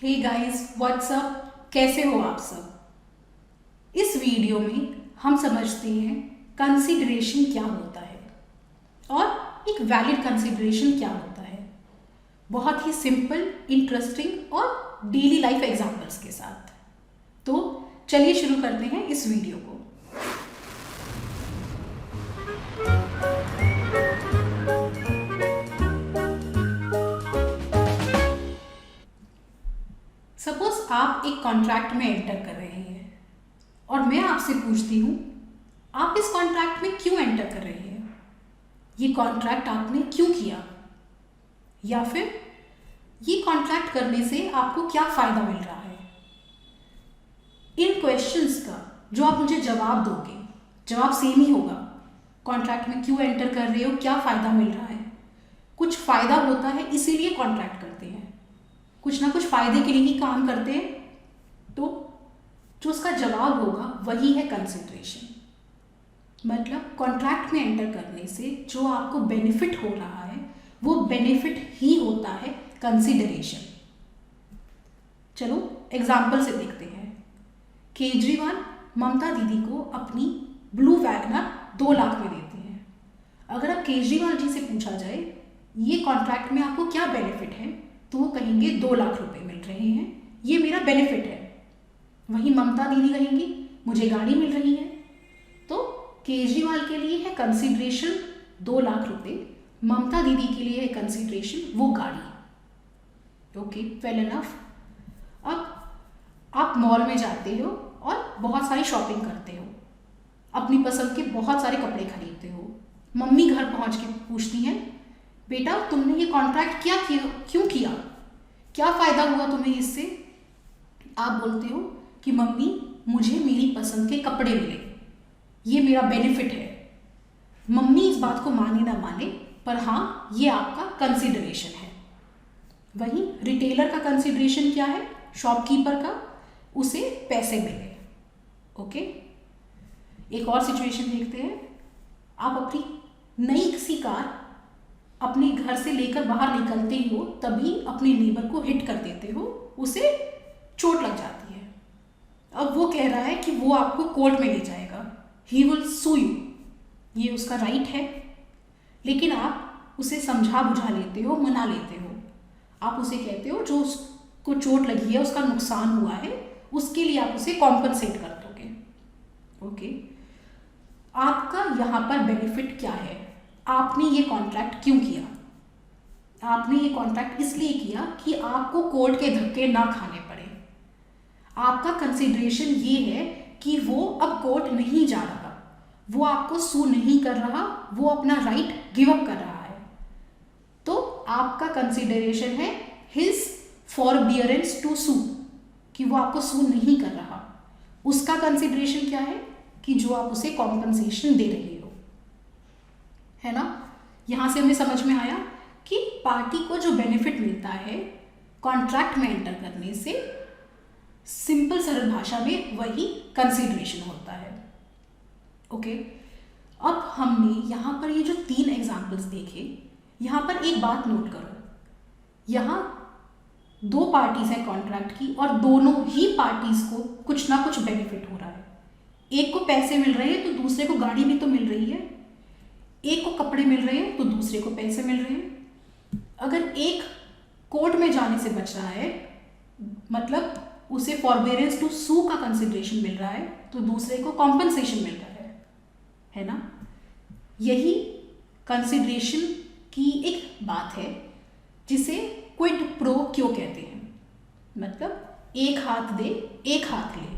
Hey guys what's up, कैसे हो आप सब। इस वीडियो में हम समझते हैं कंसीडरेशन क्या होता है और एक वैलिड कंसीडरेशन क्या होता है, बहुत ही सिंपल, इंटरेस्टिंग और डेली लाइफ एग्जांपल्स के साथ। तो चलिए शुरू करते हैं इस वीडियो को। सपोज आप एक कॉन्ट्रैक्ट में एंटर कर रहे हैं और मैं आपसे पूछती हूँ आप इस कॉन्ट्रैक्ट में क्यों एंटर कर रहे हैं, ये कॉन्ट्रैक्ट आपने क्यों किया, या फिर ये कॉन्ट्रैक्ट करने से आपको क्या फ़ायदा मिल रहा है। इन क्वेश्चंस का जो आप मुझे जवाब दोगे, जवाब सेम ही होगा। कॉन्ट्रैक्ट में क्यों एंटर कर रहे हो, क्या फ़ायदा मिल रहा है, कुछ फ़ायदा होता है इसीलिए कॉन्ट्रैक्ट करते हैं, कुछ ना कुछ फ़ायदे के लिए ही काम करते हैं। तो जो उसका जवाब होगा वही है कंसिडरेशन। मतलब कॉन्ट्रैक्ट में एंटर करने से जो आपको बेनिफिट हो रहा है वो बेनिफिट ही होता है कंसिडरेशन। चलो एग्जाम्पल से देखते हैं। केजरीवाल ममता दीदी को अपनी ब्लू वैगनर 2 लाख में देते हैं। अगर अब केजरीवाल जी से पूछा जाए ये कॉन्ट्रैक्ट में आपको क्या बेनिफिट है, तो वो कहेंगे 2 लाख रुपए मिल रहे हैं, ये मेरा बेनिफिट है। वहीं ममता दीदी कहेंगी मुझे गाड़ी मिल रही है। तो केजरीवाल के लिए है कंसीडरेशन 2 लाख रुपए, ममता दीदी के लिए है कंसीडरेशन वो गाड़ी। Okay, well enough. अब आप मॉल में जाते हो और बहुत सारी शॉपिंग करते हो, अपनी पसंद के बहुत सारे कपड़े खरीदते हो। मम्मी घर पहुंच के पूछती हैं बेटा तुमने ये कॉन्ट्रैक्ट क्यों किया, क्या फ़ायदा हुआ तुम्हें इससे। आप बोलते हो कि मम्मी मुझे मेरी पसंद के कपड़े मिले, ये मेरा बेनिफिट है। मम्मी इस बात को माने ना माने, पर हाँ ये आपका कंसिडरेशन है। वहीं रिटेलर का कंसिडरेशन क्या है, शॉपकीपर का, उसे पैसे मिले। ओके, एक और सिचुएशन देखते हैं। आप अपनी नई किसी कार अपने घर से लेकर बाहर निकलते ही हो, तभी अपने नेबर को हिट कर देते हो, उसे चोट लग जाती है। अब वो कह रहा है कि वो आपको कोर्ट में ले जाएगा, ही विल सू यू, ये उसका राइट है। लेकिन आप उसे समझा बुझा लेते हो, मना लेते हो। आप उसे कहते हो जो उसको चोट लगी है, उसका नुकसान हुआ है, उसके लिए आप उसे कॉम्पनसेट कर दोगे। ओके, आपका यहाँ पर बेनिफिट क्या है, आपने ये कॉन्ट्रैक्ट क्यों किया। आपने ये कॉन्ट्रैक्ट इसलिए किया कि आपको कोर्ट के धक्के ना खाने पड़े। आपका कंसिडरेशन ये है कि वो अब कोर्ट नहीं जा रहा, वो आपको सू नहीं कर रहा, वो अपना राइट गिव अप कर रहा है। तो आपका कंसिडरेशन है हिज फॉरबियरेंस टू सू, कि वो आपको सू नहीं कर रहा। उसका कंसिडरेशन क्या है कि जो आप उसे कॉम्पनसेशन दे रहे हो, है ना। यहाँ से हमें समझ में आया कि पार्टी को जो बेनिफिट मिलता है कॉन्ट्रैक्ट में एंटर करने से, सिंपल सरल भाषा में वही कंसिडरेशन होता है। ओके, अब हमने यहाँ पर ये जो 3 एग्जाम्पल्स देखे, यहाँ पर एक बात नोट करो, यहाँ 2 पार्टीज हैं कॉन्ट्रैक्ट की और दोनों ही पार्टीज को कुछ ना कुछ बेनिफिट हो रहा है। एक को पैसे मिल रहे हैं तो दूसरे को गाड़ी भी तो मिल रही है, एक को कपड़े मिल रहे हैं तो दूसरे को पैसे मिल रहे हैं। अगर एक कोर्ट में जाने से बच रहा है, मतलब उसे फॉरबियरेंस टू सू का कंसिडरेशन मिल रहा है, तो दूसरे को कॉम्पनसेशन मिल रहा है ना। यही कंसिडरेशन की एक बात है जिसे क्विड प्रो क्यो कहते हैं। मतलब एक हाथ दे एक हाथ ले।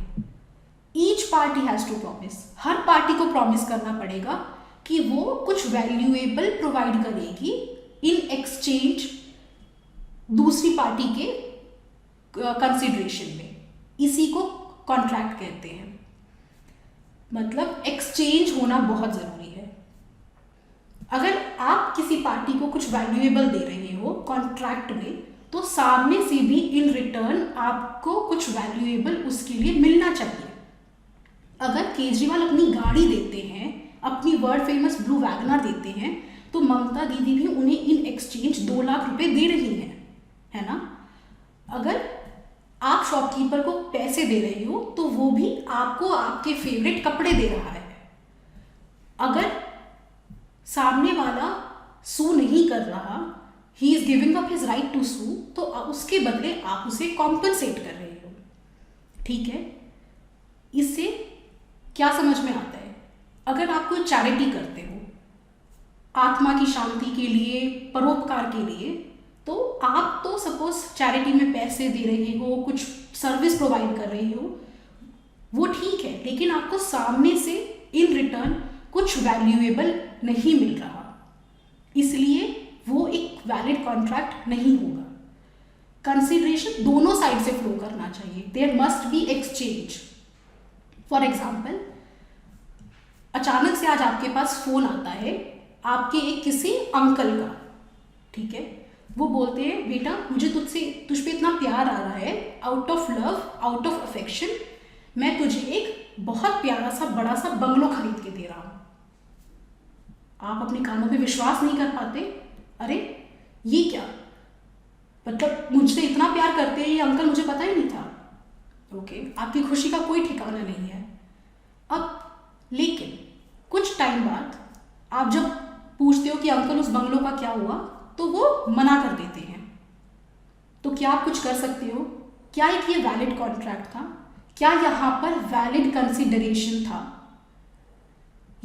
Each party has to promise, हर पार्टी को प्रॉमिस करना पड़ेगा कि वो कुछ वैल्यूएबल प्रोवाइड करेगी इन एक्सचेंज दूसरी पार्टी के कंसिडरेशन में। इसी को कॉन्ट्रैक्ट कहते हैं। मतलब एक्सचेंज होना बहुत ज़रूरी है। अगर आप किसी पार्टी को कुछ वैल्यूएबल दे रहे हो कॉन्ट्रैक्ट में, तो सामने से भी इन रिटर्न आपको कुछ वैल्यूएबल उसके लिए मिलना चाहिए। अगर केजरीवाल अपनी गाड़ी देते हैं, अपनी वर्ल्ड फेमस ब्लू वैगनर देते हैं, तो ममता दीदी भी उन्हें इन एक्सचेंज 2 लाख रुपए दे रही हैं, है ना। अगर शॉपकीपर को पैसे दे रही हो तो वो भी आपको आपके फेवरेट कपड़े दे रहा है। अगर सामने वाला सू नहीं कर रहा, he is giving up his right to sue, तो उसके बदले आप उसे कॉम्पनसेट कर रहे हो। ठीक है, इससे क्या समझ में आता है? अगर आप कोई चैरिटी करते हो आत्मा की शांति के लिए, परोपकार के लिए, तो आप तो सपोज चैरिटी में पैसे दे रहे हो, कुछ सर्विस प्रोवाइड कर रहे हो, वो ठीक है, लेकिन आपको सामने से इन रिटर्न कुछ वैल्यूएबल नहीं मिल रहा, इसलिए वो एक वैलिड कॉन्ट्रैक्ट नहीं होगा। कंसिडरेशन दोनों साइड से फ्लो करना चाहिए, there must be exchange. For example, अचानक से आज आपके पास फोन आता है आपके एक किसी अंकल का, ठीक है, वो बोलते हैं बेटा मुझे तुझ पे इतना प्यार आ रहा है, out of love, out of affection, मैं तुझे एक बहुत प्यारा सा बड़ा सा बंगलो खरीद के दे रहा हूँ। आप अपने कानों पे विश्वास नहीं कर पाते, अरे ये क्या, मतलब मुझसे इतना प्यार करते हैं ये अंकल, मुझे पता ही नहीं था। ओके, आपकी खुशी का कोई ठिकाना नहीं है। अब लेकिन कुछ टाइम बाद आप जब पूछते हो कि अंकल उस बंगलो का क्या हुआ, तो वो मना कर देते हैं। तो क्या आप कुछ कर सकते हो? क्या एक ये वैलिड कॉन्ट्रैक्ट था? क्या यहाँ पर वैलिड कंसिडरेशन था?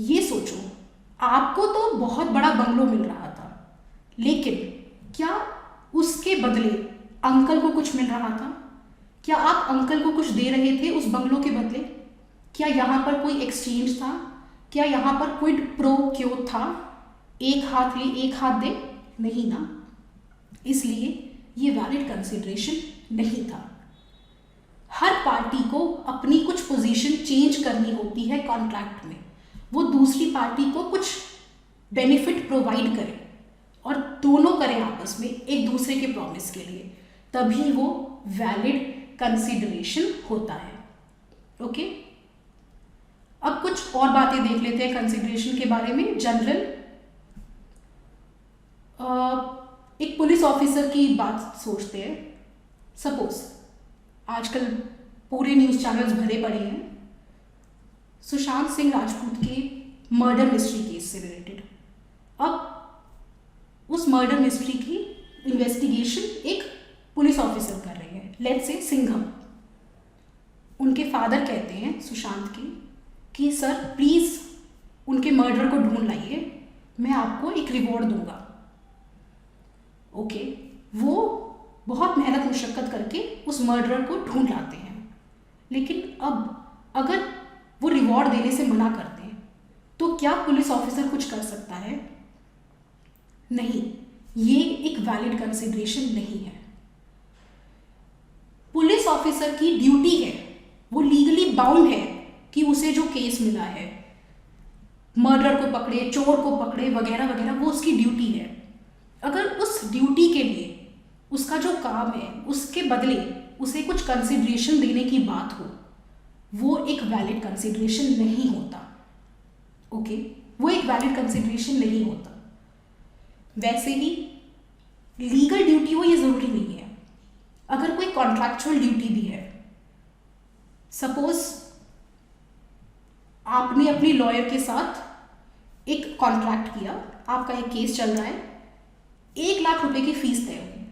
ये सोचो, आपको तो बहुत बड़ा बंगलो मिल रहा था, लेकिन क्या उसके बदले अंकल को कुछ मिल रहा था? क्या आप अंकल को कुछ दे रहे थे उस बंगलो के बदले? क्या यहाँ पर कोई एक्सचेंज था? क्या यहाँ पर कोई प्रो क्यो था? एक हाथ ले एक हाथ दे? नहीं ना, इसलिए ये वैलिड कंसिडरेशन नहीं था। हर पार्टी को अपनी कुछ पोजीशन चेंज करनी होती है कॉन्ट्रैक्ट में, वो दूसरी पार्टी को कुछ बेनिफिट प्रोवाइड करे और दोनों करें आपस में एक दूसरे के प्रॉमिस के लिए, तभी वो वैलिड कंसिडरेशन होता है। ओके, अब कुछ और बातें देख लेते हैं कंसिडरेशन के बारे में। जनरल, एक पुलिस ऑफिसर की बात सोचते हैं। सपोज आजकल पूरे न्यूज़ चैनल्स भरे पड़े हैं सुशांत सिंह राजपूत के मर्डर मिस्ट्री केस से रिलेटेड। अब उस मर्डर मिस्ट्री की इन्वेस्टिगेशन एक पुलिस ऑफिसर कर रहे हैं, लेट्स से सिंघम। उनके फादर कहते हैं सुशांत के कि सर प्लीज़ उनके मर्डर को ढूंढ लाइए, मैं आपको एक रिवॉर्ड दूंगा। ओके, वो बहुत मेहनत मुशक्कत करके उस मर्डरर को ढूंढ लाते हैं, लेकिन अब अगर वो रिवॉर्ड देने से मना करते हैं तो क्या पुलिस ऑफिसर कुछ कर सकता है? नहीं, ये एक वैलिड कंसिडरेशन नहीं है। पुलिस ऑफिसर की ड्यूटी है, वो लीगली बाउंड है कि उसे जो केस मिला है, मर्डर को पकड़े, चोर को पकड़े, वगैरह वगैरह, वो उसकी ड्यूटी है। अगर उस ड्यूटी के लिए उसका जो काम है उसके बदले उसे कुछ कंसिडरेशन देने की बात हो, वो एक वैलिड कंसिडरेशन नहीं होता। ओके, वो एक वैलिड कंसिडरेशन नहीं होता। वैसे ही लीगल ड्यूटी हो ये ज़रूरी नहीं है। अगर कोई कॉन्ट्रैक्चुअल ड्यूटी भी है, सपोज आपने अपनी लॉयर के साथ एक कॉन्ट्रैक्ट किया, आपका एक केस चल रहा है, 1 लाख रुपए की फीस तय हुई,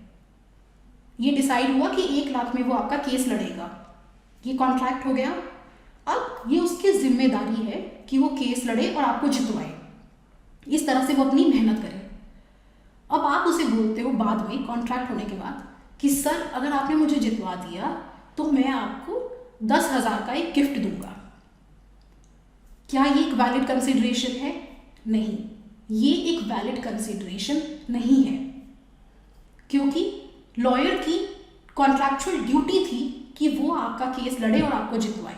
ये डिसाइड हुआ कि 1 लाख में वो आपका केस लड़ेगा, ये कॉन्ट्रैक्ट हो गया। अब ये उसकी जिम्मेदारी है कि वो केस लड़े और आपको जितवाए, इस तरह से वो अपनी मेहनत करे। अब आप उसे बोलते हो बाद में कॉन्ट्रैक्ट होने के बाद कि सर अगर आपने मुझे जितवा दिया तो मैं आपको 10,000 का एक गिफ्ट दूंगा। क्या ये एक वैलिड कंसिडरेशन है? नहीं, ये एक वैलिड कंसिडरेशन नहीं है, क्योंकि लॉयर की कॉन्ट्रैक्चुअल ड्यूटी थी कि वो आपका केस लड़े और आपको जितवाए।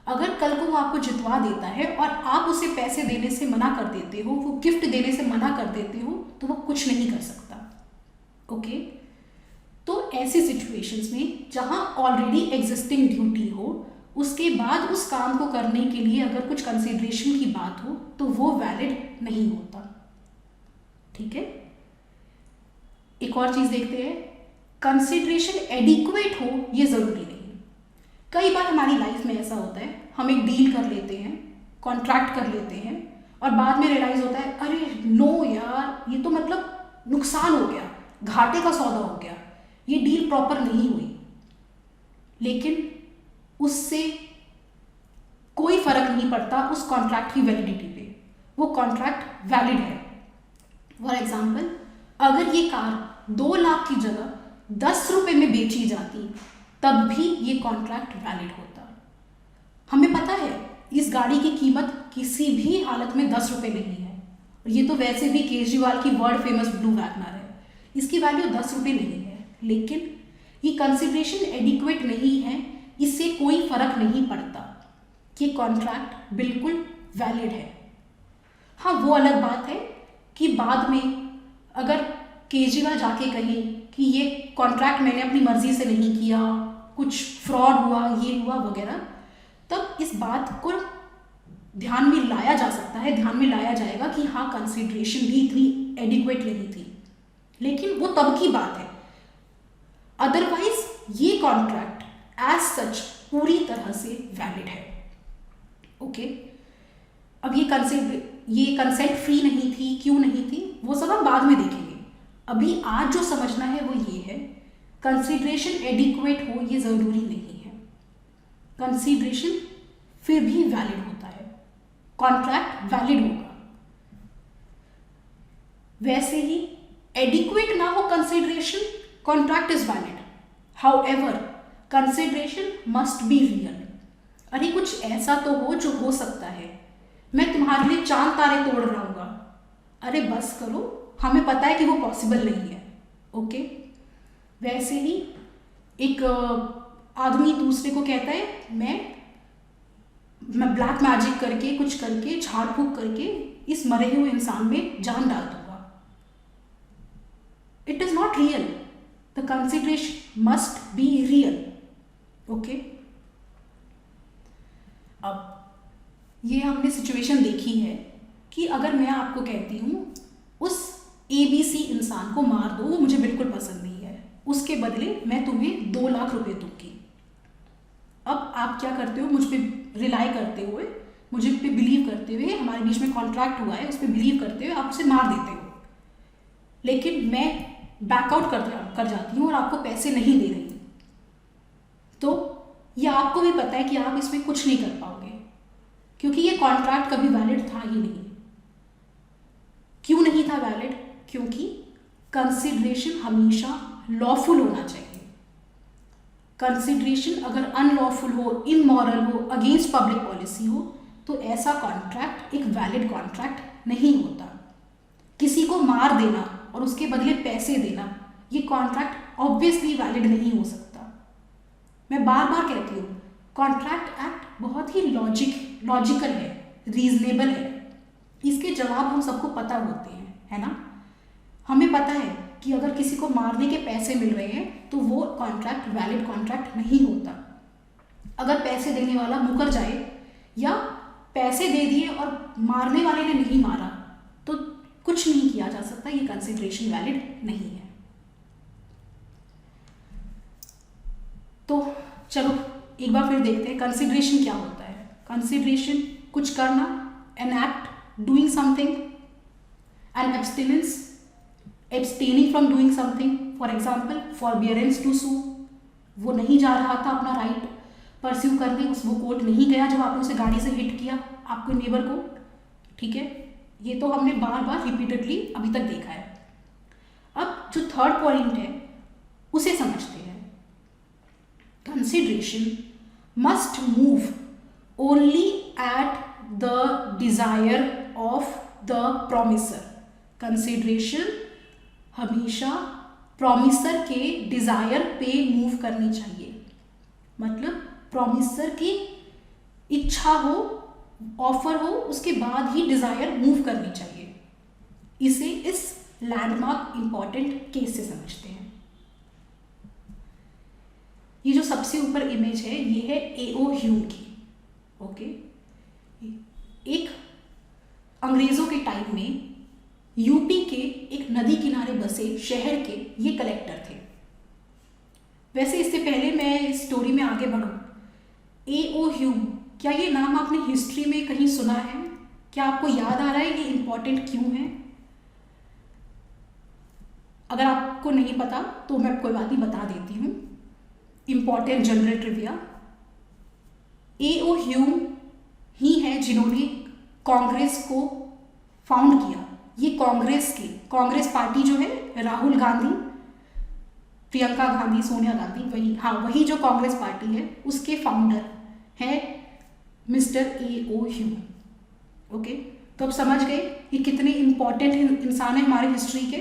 अगर कल को वो आपको जितवा देता है और आप उसे पैसे देने से मना कर देते हो, वो गिफ्ट देने से मना कर देते हो, तो वो कुछ नहीं कर सकता। ओके, तो ऐसी सिचुएशंस में जहां ऑलरेडी एग्जिस्टिंग ड्यूटी हो, उसके बाद उस काम को करने के लिए अगर कुछ कंसिडरेशन की बात हो तो वो वैलिड नहीं होता। ठीक है, एक और चीज देखते हैं, कंसिडरेशन एडिक्वेट हो ये जरूरी नहीं। कई बार हमारी लाइफ में ऐसा होता है, हम एक डील कर लेते हैं, कॉन्ट्रैक्ट कर लेते हैं और बाद में रियलाइज होता है अरे नो यार, ये तो मतलब नुकसान हो गया, घाटे का सौदा हो गया, ये डील प्रॉपर नहीं हुई। लेकिन उससे कोई फर्क नहीं पड़ता उस कॉन्ट्रैक्ट की वैलिडिटी पे, वो कॉन्ट्रैक्ट वैलिड है। फॉर एग्जाम्पल, अगर ये कार 2 लाख की जगह 10 रुपये में बेची जाती तब भी ये कॉन्ट्रैक्ट वैलिड होता। हमें पता है इस गाड़ी की कीमत किसी भी हालत में 10 रुपये नहीं है, और ये तो वैसे भी केजरीवाल की वर्ल्ड फेमस ब्लू वैगनर है, इसकी वैल्यू 10 रुपये नहीं है। लेकिन ये कंसिडरेशन एडिक्वेट नहीं है, इससे कोई फर्क नहीं पड़ता, ये कॉन्ट्रैक्ट बिल्कुल वैलिड है। हाँ, वो अलग बात है कि बाद में अगर केजरीवाल जाके कहे कि ये कॉन्ट्रैक्ट मैंने अपनी मर्जी से नहीं किया, कुछ फ्रॉड हुआ, ये हुआ वगैरह, तब इस बात को ध्यान में लाया जा सकता है, ध्यान में लाया जाएगा कि हाँ कंसिडरेशन भी इतनी एडिक्वेट नहीं थी, लेकिन वो तब की बात है। अदरवाइज ये कॉन्ट्रैक्ट एज सच पूरी तरह से वैलिड है। ओके, अब ये कंसेंट फ्री नहीं थी, क्यों नहीं थी, वो सब हम बाद में देखेंगे। अभी आज जो समझना है वो ये है, कंसिडरेशन एडिक्वेट हो ये ज़रूरी नहीं है, कंसिडरेशन फिर भी वैलिड होता है, कॉन्ट्रैक्ट वैलिड होगा। वैसे ही एडिक्वेट ना हो consideration, contract is valid, however consideration must be real. अरे कुछ ऐसा तो हो जो हो सकता है, मैं तुम्हारे लिए चांद तारे तोड़ रहा हूँगा, अरे बस करो, हमें पता है कि वो पॉसिबल नहीं है। ओके, वैसे ही एक आदमी दूसरे को कहता है मैं ब्लैक मैजिक करके, कुछ करके, झाड़ फूक करके इस मरे हुए इंसान में जान डाल दूंगा। It is not real, the consideration must be real. Okay, अब ये हमने सिचुएशन देखी है कि अगर मैं आपको कहती हूँ उस ABC इंसान को मार दो, वो मुझे बिल्कुल पसंद नहीं है, उसके बदले मैं तुम्हें 2 लाख रुपए दूंगी। अब आप क्या करते हो, मुझ पर रिलाई करते हुए, मुझे पे बिलीव करते हुए, हमारे बीच में कॉन्ट्रैक्ट हुआ है, उस पर बिलीव करते हुए आप उसे मार देते हो। लेकिन मैं बैकआउट कर जाती हूँ और आपको पैसे नहीं दे रही, तो ये आपको भी पता है कि आप इसमें कुछ नहीं कर पाओगे, क्योंकि ये कॉन्ट्रैक्ट कभी वैलिड था ही नहीं। क्यों नहीं था वैलिड? क्योंकि कंसिडरेशन हमेशा लॉफुल होना चाहिए। कंसिडरेशन अगर अनलॉफुल हो, इमोरल हो, अगेंस्ट पब्लिक पॉलिसी हो, तो ऐसा कॉन्ट्रैक्ट एक वैलिड कॉन्ट्रैक्ट नहीं होता। किसी को मार देना और उसके बदले पैसे देना, ये कॉन्ट्रैक्ट ऑब्वियसली वैलिड नहीं हो सकता। मैं बार बार कहती हूँ, कॉन्ट्रैक्ट एक्ट बहुत ही लॉजिकल है, रीजनेबल है, इसके जवाब हम सबको पता होते हैं, है ना। हमें पता है कि अगर किसी को मारने के पैसे मिल रहे हैं तो वो कॉन्ट्रैक्ट वैलिड कॉन्ट्रैक्ट नहीं होता। अगर पैसे देने वाला मुकर जाए या पैसे दे दिए और मारने वाले ने नहीं मारा तो कुछ नहीं किया जा सकता, ये कंसिडरेशन वैलिड नहीं है। तो चलो एक बार फिर देखते हैं कंसिडरेशन क्या होता है। कंसिडरेशन कुछ करना, an act, doing something, an abstinence, abstaining from doing something, for example forbearance to sue, वो नहीं जा रहा था अपना राइट परस्यू करने, वो कोर्ट नहीं गया जब आपने उसे गाड़ी से हिट किया आपके नेबर को, ठीक है। ये तो हमने बार बार रिपीटेडली अभी तक देखा है। अब जो थर्ड पॉइंट है उसे समझते हैं। Consideration must move only at the desire of the promisor. Consideration हमेशा प्रॉमिसर के डिज़ायर पे मूव करनी चाहिए, मतलब प्रॉमिसर की इच्छा हो, ऑफर हो, उसके बाद ही डिज़ायर मूव करनी चाहिए। इसे इस लैंडमार्क इंपॉर्टेंट केस से समझते हैं। ये जो सबसे ऊपर इमेज है ये है A.O. ह्यूम की। ओके, एक अंग्रेज़ों के टाइम में यूपी के एक नदी किनारे बसे शहर के ये कलेक्टर थे। वैसे इससे पहले मैं इस स्टोरी में आगे बढ़ूं, A.O. ह्यूम, क्या ये नाम आपने हिस्ट्री में कहीं सुना है? क्या आपको याद आ रहा है ये इम्पॉर्टेंट क्यों है? अगर आपको नहीं पता तो मैं कोई बात नहीं, बता देती हूँ। Important general trivia, A.O. Hume ही है जिन्होंने कांग्रेस को फाउंड किया। ये कांग्रेस पार्टी जो है, राहुल गांधी, प्रियंका गांधी, सोनिया गांधी, वही जो कांग्रेस पार्टी है उसके फाउंडर है मिस्टर A.O. ह्यूम। ओके, तो अब समझ गए ये कितने इंपॉर्टेंट इंसान है हमारे हिस्ट्री के।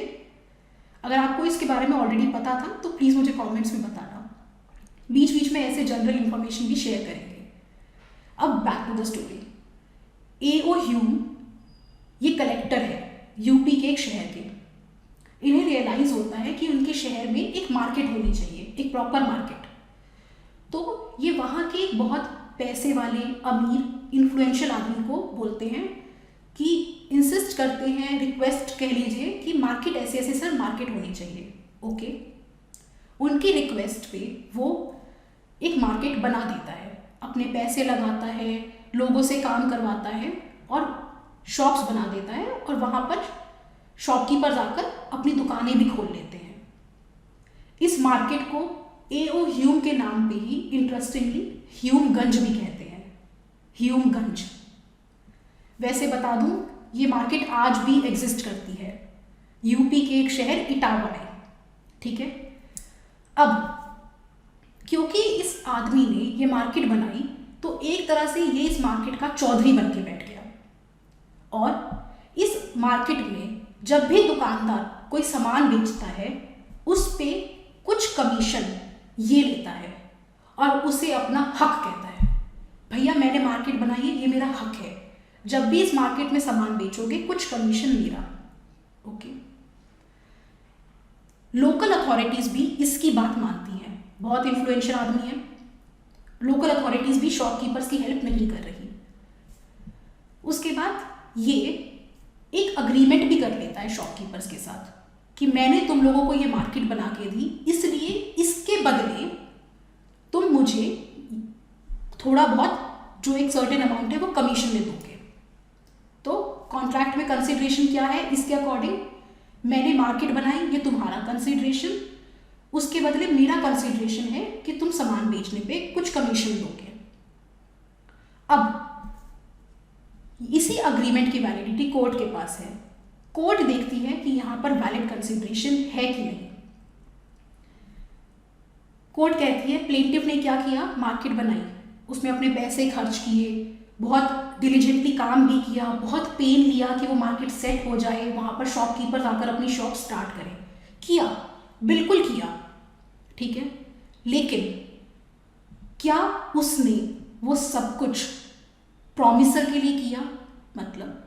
अगर आपको इसके बारे में ऑलरेडी पता था तो प्लीज़ मुझे कमेंट्स में बताना, बीच बीच में ऐसे जनरल इंफॉर्मेशन भी शेयर करेंगे। अब back to the story. A.O. Hume ये कलेक्टर है यूपी के एक शहर के। इन्हें रियलाइज होता है कि उनके शहर में एक मार्केट होनी चाहिए, एक प्रॉपर मार्केट। तो ये वहाँ के एक बहुत पैसे वाले, अमीर, इन्फ्लुएंशियल आदमी को बोलते हैं कि इंसिस्ट करते हैं, रिक्वेस्ट कह लीजिए कि मार्केट ऐसे ऐसे सर मार्केट होनी चाहिए। ओके, उनकी रिक्वेस्ट पे वो एक मार्केट बना देता है, अपने पैसे लगाता है, लोगों से काम करवाता है और शॉप्स बना देता है, और वहाँ पर शॉपकीपर जाकर अपनी दुकानें भी खोल लेते हैं। इस मार्केट को A.O. ह्यूम के नाम पे ही इंटरेस्टिंगली ह्यूमगंज भी कहते हैं, ह्यूमगंज। वैसे बता दूं, ये मार्केट आज भी एग्जिस्ट करती है, यूपी के एक शहर इटावा में। ठीक है, अब क्योंकि इस आदमी ने ये मार्केट बनाई तो एक तरह से ये इस मार्केट का चौधरी बन के बैठ गया, और इस मार्केट में जब भी दुकानदार कोई सामान बेचता है उस पे कुछ कमीशन ये लेता है और उसे अपना हक कहता है। भैया मैंने मार्केट बनाई है, ये मेरा हक है, जब भी इस मार्केट में सामान बेचोगे कुछ कमीशन मेरा। ओके, लोकल अथॉरिटीज भी इसकी बात मानती हैं, बहुत इन्फ्लुएंशियल आदमी है, लोकल अथॉरिटीज भी शॉपकीपर्स की हेल्प नहीं कर रही। उसके बाद ये एक अग्रीमेंट भी कर लेता है शॉपकीपर्स के साथ कि मैंने तुम लोगों को ये मार्केट बना के दी, इसलिए इसके बदले तुम मुझे थोड़ा बहुत जो एक सर्टेन अमाउंट है वो कमीशन में दोगे। तो कॉन्ट्रैक्ट में कंसिडरेशन क्या है, इसके अकॉर्डिंग मैंने मार्केट बनाई, ये तुम्हारा कंसिडरेशन, उसके बदले मेरा कंसिडरेशन है कि तुम सामान बेचने पे कुछ कमीशन दोगे। अब इसी अग्रीमेंट की वैलिडिटी कोर्ट के पास है। कोर्ट देखती है कि यहां पर वैलिड कंसिडरेशन है कि नहीं। कोर्ट कहती है प्लेंटिफ ने क्या किया, मार्केट बनाई, उसमें अपने पैसे खर्च किए, बहुत डिलीजेंटली काम भी किया, बहुत पेन लिया कि वो मार्केट सेट हो जाए, वहां पर शॉपकीपर आकर अपनी शॉप स्टार्ट करें, किया, बिल्कुल किया, ठीक है। लेकिन क्या उसने वो सब कुछ प्रॉमिसर के लिए किया? मतलब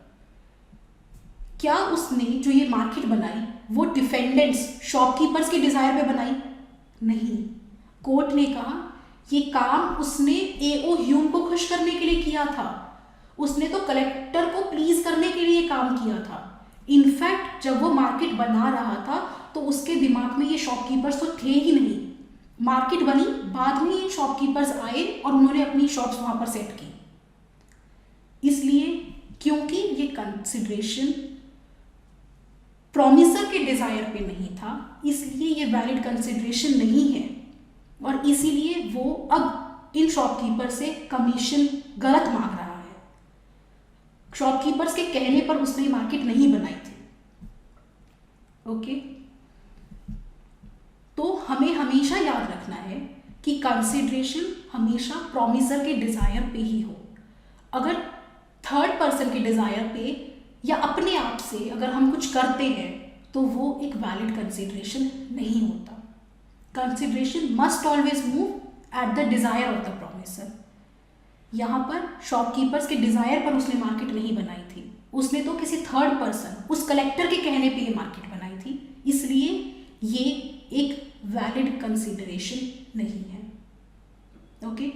क्या उसने जो ये मार्केट बनाई वो डिफेंडेंट्स, शॉपकीपर्स के डिजायर पे बनाई? नहीं। कोर्ट ने कहा ये काम उसने A.O. ह्यूम को खुश करने के लिए किया था, उसने तो कलेक्टर को प्लीज करने के लिए काम किया था। इनफैक्ट जब वो मार्केट बना रहा था तो उसके दिमाग में ये शॉपकीपर्स तो थे ही नहीं। मार्केट बनी, बाद में ये शॉपकीपर्स आए और उन्होंने अपनी शॉप्स वहां पर सेट की। इसलिए क्योंकि ये कंसिडरेशन प्रॉमिसर के डिजायर पे नहीं था, इसलिए ये वैलिड कंसिडरेशन नहीं है, और इसीलिए वो अब इन शॉपकीपर से कमीशन गलत मांग रहा है। शॉपकीपर्स के कहने पर उसने मार्केट नहीं बनाई थी। ओके, तो हमें हमेशा याद रखना है कि कंसिडरेशन हमेशा प्रॉमिसर के डिजायर पे ही हो। अगर थर्ड पर्सन के डिजायर पे या अपने आप से अगर हम कुछ करते हैं तो वो एक वैलिड कंसिडरेशन नहीं होता। Consideration must always move at the desire of the promiser. यहाँ पर शॉपकीपर्स के डिजायर पर उसने मार्केट नहीं बनाई थी, उसने तो किसी थर्ड पर्सन, उस कलेक्टर के कहने पे ये मार्केट बनाई थी, इसलिए ये एक वैलिड कंसिडरेशन नहीं है। ओके,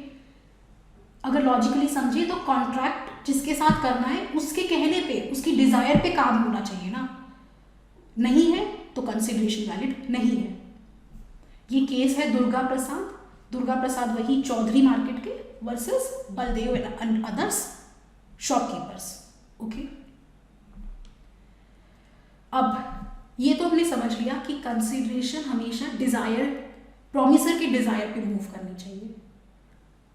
अगर लॉजिकली समझे तो कॉन्ट्रैक्ट जिसके साथ करना है उसके कहने पे, उसकी डिजायर पे काम होना चाहिए ना, नहीं है तो कंसिडरेशन वैलिड नहीं है। ये केस है दुर्गा प्रसाद वही चौधरी मार्केट के, versus Baldev and others shopkeepers. Okay, अब ये तो हमने समझ लिया कि कंसिडरेशन हमेशा डिजायर, प्रॉमिसर के डिजायर पे मूव करनी चाहिए।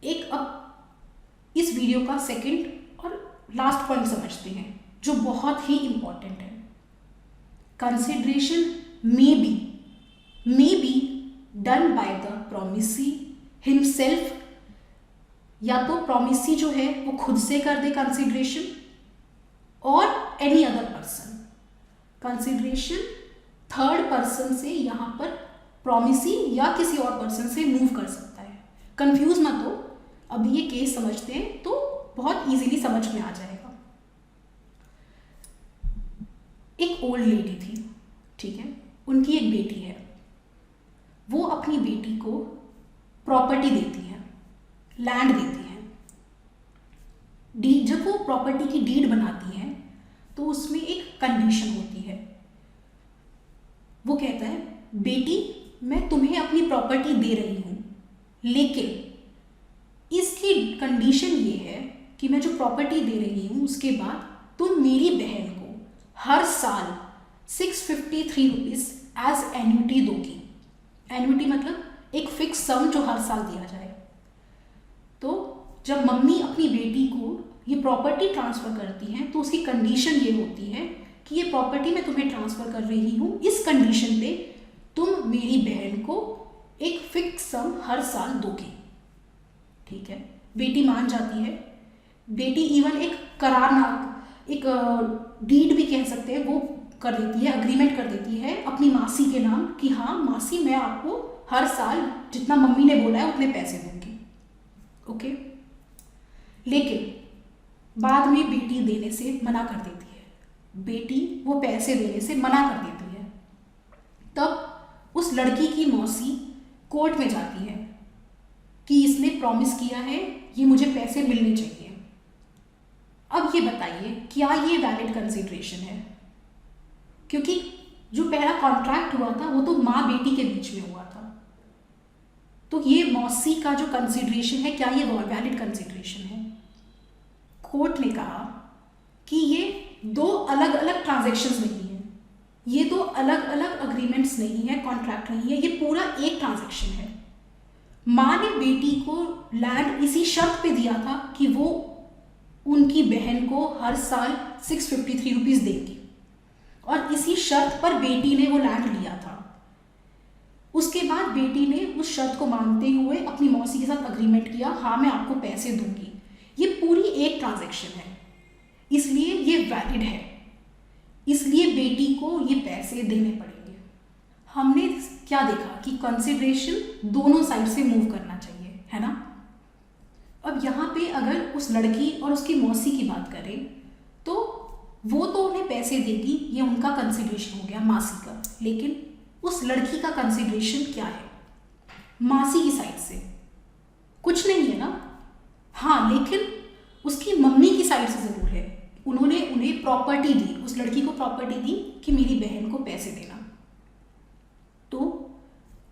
एक अब इस वीडियो का सेकंड और लास्ट पॉइंट समझते हैं जो बहुत ही इंपॉर्टेंट है। Consideration may be done by the promisee himself, या तो प्रोमिसी जो है वो खुद से कर दे कंसिडरेशन, और any other person. Consideration third person से यहाँ पर प्रोमिसी या किसी और पर्सन से मूव कर सकता है। कंफ्यूज मत हो, अभी ये केस समझते हैं तो बहुत इजीली समझ में आ जाएगा। एक ओल्ड लेडी थी, ठीक है, उनकी एक बेटी है। वो अपनी बेटी को प्रॉपर्टी देती है, लैंड देती है। जब वो प्रॉपर्टी की डीड बनाती है तो उसमें एक कंडीशन होती है। वो कहता है, बेटी मैं तुम्हें अपनी प्रॉपर्टी दे रही हूं, लेकिन इसकी कंडीशन ये है कि मैं जो प्रॉपर्टी दे रही हूं उसके बाद तुम मेरी बहन को हर साल 653 रुपीज एज एन्युटी दोगी। एन्युटी मतलब एक फिक्स सम जो हर साल दिया जाए। तो जब मम्मी अपनी बेटी को ये प्रॉपर्टी ट्रांसफ़र करती हैं तो उसकी कंडीशन ये होती है कि ये प्रॉपर्टी मैं तुम्हें ट्रांसफ़र कर रही हूँ, इस कंडीशन पे तुम मेरी बहन को एक फिक्स सम हर साल दोगी। ठीक है, बेटी मान जाती है। बेटी इवन एक करारनामा, एक डीड भी कह सकते हैं, वो कर देती है, अग्रीमेंट कर देती है अपनी मासी के नाम कि हाँ मासी मैं आपको हर साल जितना मम्मी ने बोला है उतने पैसे दूंगी। ओके, लेकिन बाद में बेटी देने से मना कर देती है। बेटी वो पैसे देने से मना कर देती है। तब उस लड़की की मौसी कोर्ट में जाती है कि इसने प्रॉमिस किया है, ये मुझे पैसे मिलने चाहिए। अब ये बताइए क्या ये वैलिड कंसिडरेशन है? क्योंकि जो पहला कॉन्ट्रैक्ट हुआ था वो तो माँ बेटी के बीच में हुआ था। तो ये मौसी का जो कंसिडरेशन है, क्या ये वैलिड कंसिडरेशन है? कोर्ट ने कहा कि ये दो अलग अलग ट्रांजैक्शंस नहीं है, ये दो अलग अलग अग्रीमेंट्स नहीं है, कॉन्ट्रैक्ट नहीं है, ये पूरा एक ट्रांजैक्शन है। माँ ने बेटी को लैंड इसी शर्त पे दिया था कि वो उनकी बहन को हर साल 653 रुपीज देगी, और इसी शर्त पर बेटी ने वो लैंड लिया था। उसके बाद बेटी ने उस शर्त को मानते हुए अपनी मौसी के साथ अग्रीमेंट किया, हाँ मैं आपको पैसे दूंगी। ये पूरी एक ट्रांजैक्शन है, इसलिए ये वैलिड है, इसलिए बेटी को ये पैसे देने पड़ेंगे। हमने क्या देखा कि कंसिडरेशन दोनों साइड से मूव करना चाहिए, है ना। अब यहाँ पे अगर उस लड़की और उसकी मौसी की बात करें तो वो तो उन्हें पैसे देगी, ये उनका कंसिडरेशन हो गया मासी का। लेकिन उस लड़की का कंसिडरेशन क्या है? मासी की साइड से कुछ नहीं है ना। हाँ, लेकिन उसकी मम्मी की साइड से ज़रूर है। उन्होंने उन्हें प्रॉपर्टी दी, उस लड़की को प्रॉपर्टी दी कि मेरी बहन को पैसे देना। तो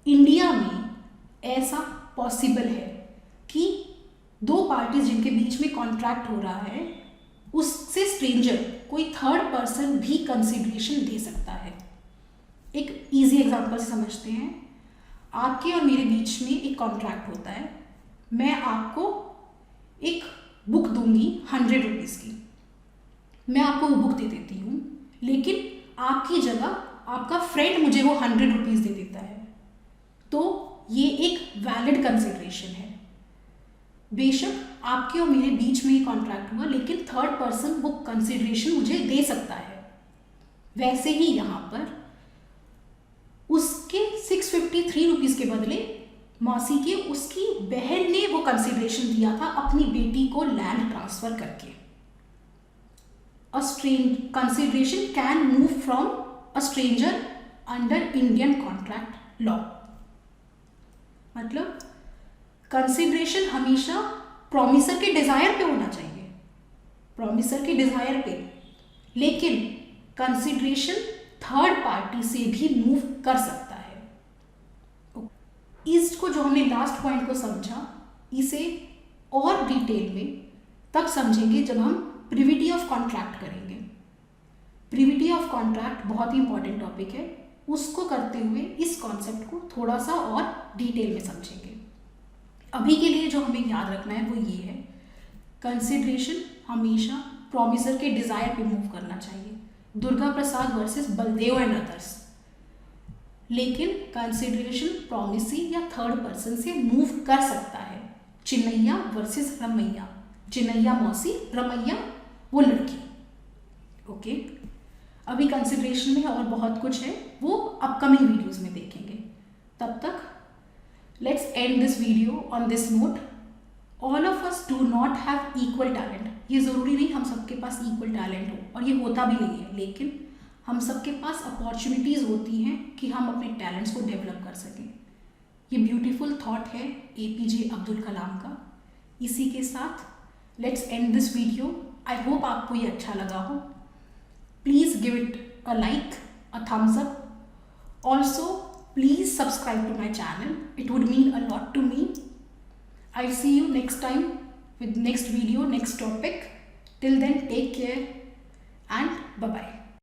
इंडिया में ऐसा पॉसिबल है कि दो पार्टीज जिनके बीच में कॉन्ट्रैक्ट हो रहा है, उससे स्ट्रेंजर कोई थर्ड पर्सन भी कंसिडरेशन दे सकता है। एक इजी एग्जांपल से समझते हैं। आपके और मेरे बीच में एक कॉन्ट्रैक्ट होता है, मैं आपको एक बुक दूंगी 100 रुपीज़ की, मैं आपको वो बुक दे देती हूँ, लेकिन आपकी जगह आपका फ्रेंड मुझे वो 100 रुपीज़ दे देता है। तो ये एक वैलिड कंसिडरेशन है। बेशक आपके और मेरे बीच में ये कॉन्ट्रैक्ट हुआ, लेकिन थर्ड पर्सन वो कंसिडरेशन मुझे दे सकता है। वैसे ही यहाँ पर उसके 653 रुपीज़ के बदले मौसी के उसकी बहन ने वो कंसिडरेशन दिया था अपनी बेटी को लैंड ट्रांसफर करके। Consideration can move from a stranger under Indian contract law. मतलब कंसिडरेशन हमेशा प्रॉमिसर के डिजायर पे होना चाहिए, प्रॉमिसर के डिजायर पे, लेकिन कंसिडरेशन थर्ड पार्टी से भी मूव कर सकता है। इसको जो हमने लास्ट पॉइंट को समझा, इसे और डिटेल में तब समझेंगे जब हम प्रिविटी ऑफ कॉन्ट्रैक्ट करेंगे। प्रिविटी ऑफ कॉन्ट्रैक्ट बहुत ही इंपॉर्टेंट टॉपिक है, उसको करते हुए इस कॉन्सेप्ट को थोड़ा सा और डिटेल में समझेंगे। अभी के लिए जो हमें याद रखना है वो ये है, कंसिडरेशन हमेशा प्रॉमिसर के डिज़ायर पे मूव करना चाहिए। Durga Prasad versus Baldev and others, लेकिन कंसिडरेशन प्रॉमिसी या थर्ड पर्सन से मूव कर सकता है। चिन्नैया वर्सेस रमैया, चिन्नैया मौसी, रमैया वो लड़की। ओके, अभी कंसिडरेशन में और बहुत कुछ है, वो अपकमिंग वीडियोस में देखेंगे। तब तक let's end this video on this note, all of us do not have equal talent. ये ज़रूरी नहीं हम सबके पास इक्वल टैलेंट हो, और ये होता भी नहीं है, लेकिन हम सबके पास अपॉर्चुनिटीज़ होती हैं कि हम अपने टैलेंट्स को डेवलप कर सकें। ये ब्यूटीफुल थॉट है APJ अब्दुल कलाम का। इसी के साथ let's end this video. I hope आपको ये अच्छा लगा हो। Please give it a like, a thumbs up. Also please subscribe to my channel, it would mean a lot to me. I'll see you next time with next video, next topic. Till then, take care and bye-bye.